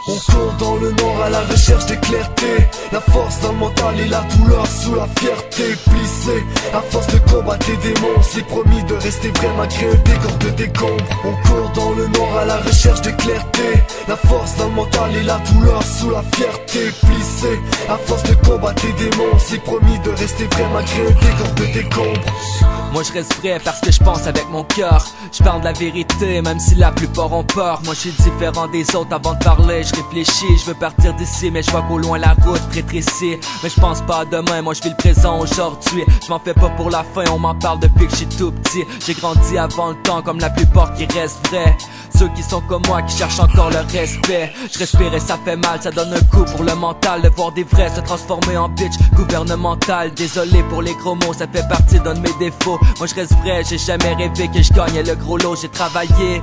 On court dans le nord à la recherche de clarté, la force dans le mental et la douleur sous la fierté. Plissé, à force de combattre les démons, c'est promis de rester vrai malgré un décor de décombres. On court dans le nord à la recherche de clarté, la force dans le mental et la douleur sous la fierté. Plissé, à force de combattre les démons, c'est promis de rester vrai malgré un décor de décombres. Moi je reste vrai parce que je pense avec mon cœur. Je parle de la vérité même si la plupart ont peur. Moi je suis différent des autres avant de parler. Je réfléchis, je veux partir d'ici mais je vois qu'au loin la route rétrécit. Mais je pense pas à demain, moi je vis le présent aujourd'hui. Je m'en fais pas pour la fin, on m'en parle depuis que je suis tout petit. J'ai grandi avant le temps comme la plupart qui restent vrais. Ceux qui sont comme moi qui cherchent encore le respect. Je respire et ça fait mal, ça donne un coup pour le mental. De voir des vrais se transformer en bitch gouvernemental. Désolé pour les gros mots, ça fait partie d'un de mes défauts. Moi je reste vrai, j'ai jamais rêvé que je gagnais le gros lot. J'ai travaillé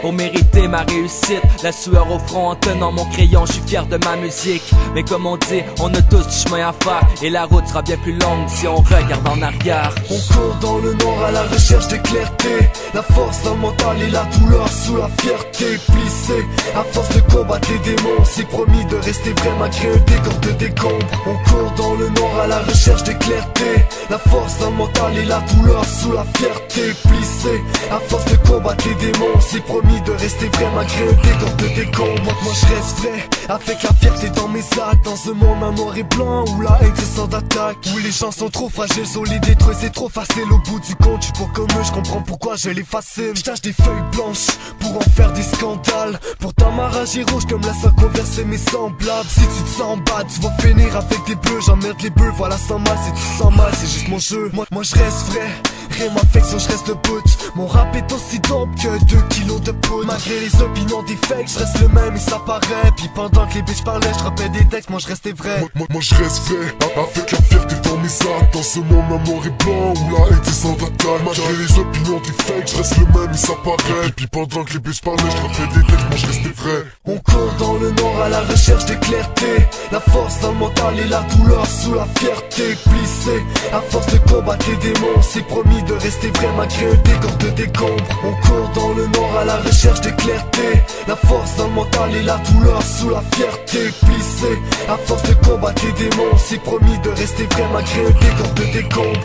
pour mériter ma réussite, la sueur au front en tenant mon crayon, je suis fier de ma musique. Mais comme on dit, on a tous du chemin à faire et la route sera bien plus longue si on regarde en arrière. On court dans le nord à la recherche de clarté, la force dans le mental et la douleur sous la fierté. Plissé, à force de combattre les démons, c'est promis de rester vrai malgré un décor de décombres. On court dans le nord à la recherche de clarté, la force dans le mental et la douleur sous la fierté. Plissé, à force de combattre les démons, c'est promis de rester vrai malgré un décor de décombres. Moi je reste vrai, avec la fierté dans mes actes. Dans un monde en noir et blanc où la haine c'est sans d'attaque, où les gens sont trop fragiles, on les détruit, c'est trop facile. Au bout du compte, je suis pas comme eux, je comprends pourquoi je les fascine. Je tâche des feuilles blanches pour en faire des scandales. Pourtant ma rage est rouge comme la sang converser mes semblables. Si tu te sens bad, tu vas finir avec des bleus. J'emmerde les bœufs, voilà sans mal, si tu sens mal, c'est juste mon jeu. Moi je reste vrai, rime affection, je reste debout. Mon rap est aussi dope que 2 kilos de poudre. Malgré les opinions des fakes, je reste le même et ça paraît. Puis pendant que les bitches parlaient, je rappelle des textes, moi je restais vrai. Moi je reste vrai, avec la fierté dans mes actes. Dans ce monde en noir et blanc où la haine est sans attaque. Malgré les opinions des fakes, je reste le même et ça paraît. Puis pendant que les bitches parlaient, je rappelle des textes, moi je restais vrai. On court dans le nord à la recherche de clarté, la force dans le mental et la douleur sous la fierté. Plissé, à force de combattre les démons, c'est promis de rester vrai malgré un décor de décombres. On court dans le nord à la recherche de clarté, la force dans le mental et la douleur sous la fierté. Plissé, à force de combattre les démons, c'est promis de rester vrai malgré un décor de décombres.